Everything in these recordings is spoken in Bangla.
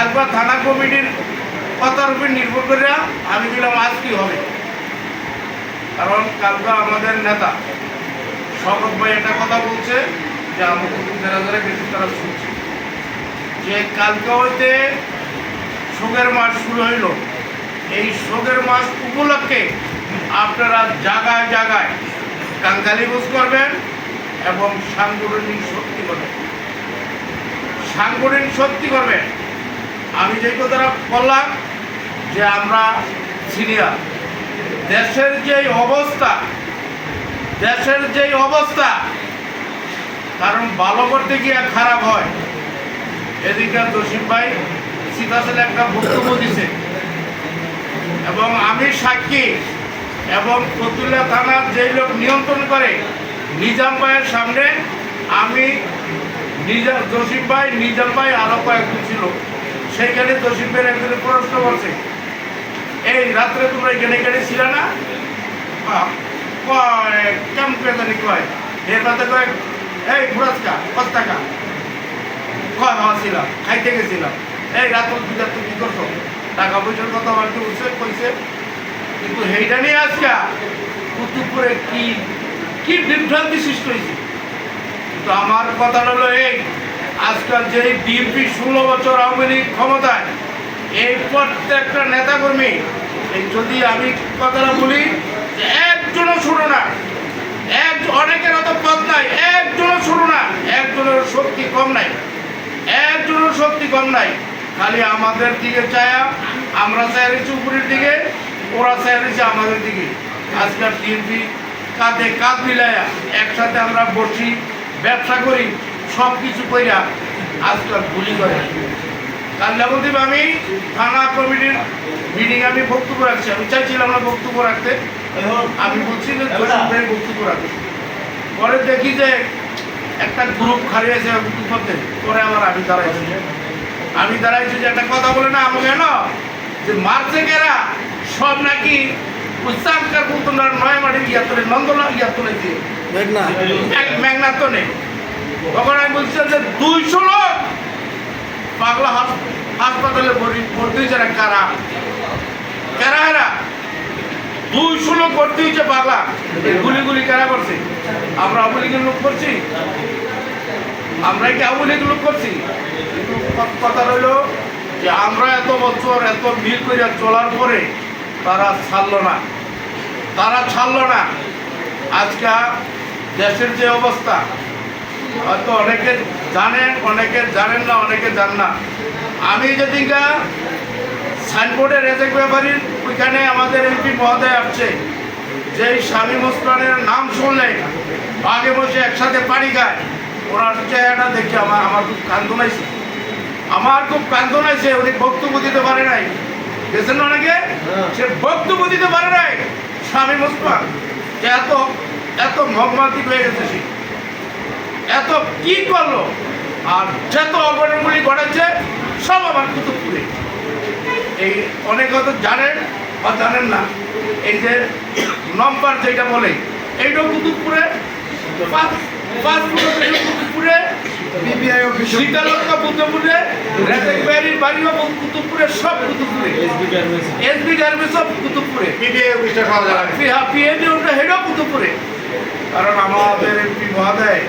কালকা থানা কমিটির কথার উপর নির্ভর করে আমি দিলাম আজ কি হবে। কারণ কালকা আমাদের নেতা শওকত ভাই একটা কথা বলছে যে আমাদের যারা যারা গেছে তারা শুনছে যে কালকা হইতে শোকের মাস শুরু হইল। এই শোকের মাস উপলক্ষে আপনারা জায়গায় জায়গায় কাঙ্গালিবোজ করবেন এবং সাংগঠনিক শক্তি করবেন, সাংগঠনিক শক্তি করবেন। আমি যে কথাটা বললাম যে আমরা সিনিয়র, দেশের যেই অবস্থা কারণ ভালো করতে গিয়ে খারাপ হয়। এদিকে জসিম ভাই সীতাশালে একটা বক্তব্য দিছে এবং আমি সাক্ষী এবং ফতুল্লা থানার যেই লোক নিয়ন্ত্রণ করে নিজাম ভাইয়ের সামনে আমি জসিম ভাই, নিজাম ভাই আরও কয়েকজন ছিল। সেইখানে জসিম ভাইয়ের একজনের প্রশ্ন করছে, এই রাত্রে তোমরা এখানে ছিল না? কেমন করে জানি কয় এর রাতে কয় এই পুরস্কার 5 টাকা কয় ছিলাম, খাইতে গেছিলাম। এই রাত দুটার তুমি কি করছো? টাকা পয়সার কথা বলতে উঠছে কইছে, কিন্তু সেইটা নিয়ে আজকে কুতুবপুরে কি বিভ্রান্তি সৃষ্টি হয়েছে। কিন্তু আমার কথা হলো এই, আজকাল যে বিএনপি 16 বছর আওয়ামী লীগ ক্ষমতায়, এই প্রত্যেকটা নেতাকর্মী এই যদি আমি কথাটা বলি একজনও ছোট না, অনেকের অত পদ নাই, একজনও ছোট না, একজনের শক্তি কম নাই, একজনের শক্তি কম নাই। খালি আমাদের দিকে চায়া আমরা চাই রয়েছি উপরের দিকে, ওরা চাই রয়েছে আমাদের দিকে। আজকাল বিএনপি কাঁধে কাঁধ মিলাইয়া একসাথে আমরা বসি, ব্যবসা করি, সব কিছু কইরা আজকাল গুলি করে। কাল্লাবদ্বীপ আমি থানা কমিটির মিটিং আমি বক্তব্য রাখছি, আমি চাইছিলাম না বক্তব্য রাখতে, আমি বলছি যে বক্তব্য রাখতে। পরে দেখি যে একটা গ্রুপ হারিয়েছে করতে, পরে আবার আমি দাঁড়াইছি যে একটা কথা বলে না আমাকে না যে মারছে কেরা সব নাকি উচ্চাঙ্কার বলতো না, নয় মাঠে ইয়াতনে নন্দলা ইয়াতনে দিয়ে মেঘনাথ তো নেই। তখন আমি বলছিলাম যে 200 লোক পাগলা হাসপাতালে ভর্তি হয়েছে না, কারা এরা 200 লোক ভর্তি হয়েছে পাগলা। গুলি কারা করছে? আমরা আওয়ামী লীগের লোক করছি? আমরা কি আওয়ামী লীগের লোক করছি? কিন্তু কথা রইল যে আমরা এত বছর এত মিল করে চলার পরে তারা ছাড়লো না। আজকে দেশের যে অবস্থা হয়তো অনেকে জানেন, অনেকে জানেন না, অনেকে জান না। আমি যেদিনকা সাইনবোর্ডের রেজেক ব্যাপারীর ওইখানে আমাদের এমপি মহোদয় আসছে, যেই শামীম ওসমানের নাম শুনলে আগে বসে একসাথে পানি খায়, ওনার চেহারাটা দেখে আমার খুব কান্দন হয়েছে। উনি বক্তব্য দিতে পারে নাই, গেছেন অনেকে, সে বক্তব্য দিতে পারে নাই। শামীম ওসমান যে এত মর্মান্তিক হয়ে গেছে, সে এত কি করলো, আর যত অঘটনগুলি ঘটেছে সব আমার কুতুবপুরে। এই অনেক হয়তো জানেন বা জানেন না, এই যে নম্বর যেটা বলে এইটাও কুতুবপুরে, কুতুবপুরে কুতুবপুরে রেজেক ব্যারির বাড়িও কুতুবপুরে, সব কুতুবপুরে, এসবি গার্মেন্টস সব কুতুবপুরে, হেডও কুতুবপুরে। কারণ আমাদের এমপি মহোদয়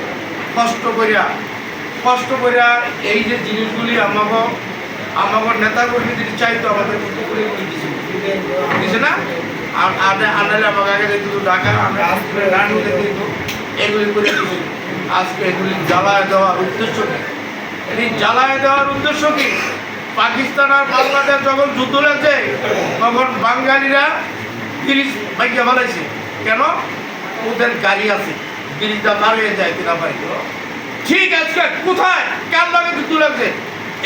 কষ্ট করিয়া এই যে জিনিসগুলি আমাকে নেতাকর্মী যদি চাইতো আমাদের কুতুবপুরে দিছে না, আনালে আমাকে আগে দিত ঢাকা, রানুতে দিত, এগুলি করে দিয়েছিল। আজকে এগুলি জ্বালায় দেওয়ার উদ্দেশ্য কি? পাকিস্তান আর বাংলাদেশ যখন যুদ্ধ লাগছে তখন বাঙালিরা ব্রিজ ভাইকে ফেলাইছে। কেন? ওদের গাড়ি আছে, ব্রিজটা পার হয়ে যায় কিনা ভাই। ঠিক আজকে কোথায় কার লাগে যুদ্ধ লাগছে?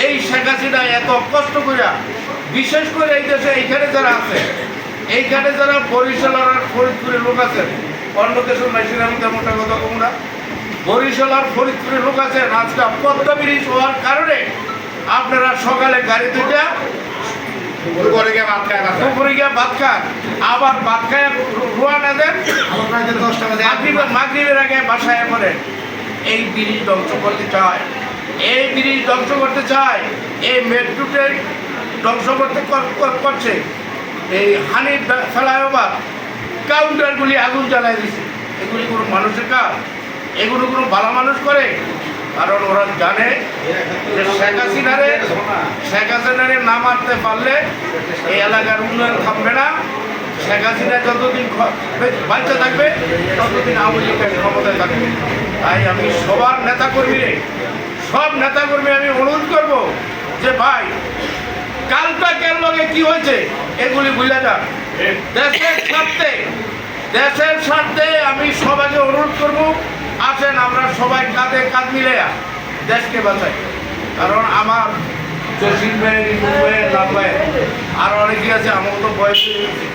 এই শেখ হাসিনা এত কষ্ট করে, বিশেষ করে এই দেশে এইখানে যারা আছে, এইখানে যারা বরিশাল আর ফরিদপুরের লোক আছেন, অন্য দেশের মাইসির আমি তেমন কথা কম না, বরিশাল আর ফরিদপুরের লোক আছেন, আজকে পদ্মা ব্রিজ হওয়ার কারণে আপনারা সকালে গাড়ি দুইটা দুপুরে গিয়ে ভাত খান, আবার ভাত খায় রোয়ানা দেন, মাগরিবের আগে বাসায় পড়েন। এই ব্রিজ ধ্বংস করতে চায় এই ব্রিজ ধ্বংস করতে চায়, এই মেট্রো ট্রেন ধ্বংস করছে, এই হানি ফ্লাইওভার কাউন্টারগুলি আগুন জ্বালায় দিচ্ছে। এগুলি কোনো মানুষের কাজ? এগুলো কোনো ভালো মানুষ করে? কারণ ওরা জানে যে শেখ হাসিনারে না মারতে পারলে এই এলাকার উন্নয়ন থামবে না। শেখ হাসিনা যতদিন বাচ্চা থাকবে ততদিন আওয়ামী লীগের ক্ষমতায় থাকবে। তাই আমি সব নেতাকর্মী আমি অনুরোধ করব যে ভাই, কালটা কেন লগে কি হয়েছে এগুলি বুঝা যাক। দেশের স্বার্থে আমি সবাইকে অনুরোধ করব, আসেন আমরা সবাই কাঁধে কাঁধ মিলে দেশকে বাঁচাই। কারণ আমার জসিম ভাই, রিপুর ভাই, লাভ ভাই, আর অনেকেই আছে, আমার তো বয়স হয়ে গেছে।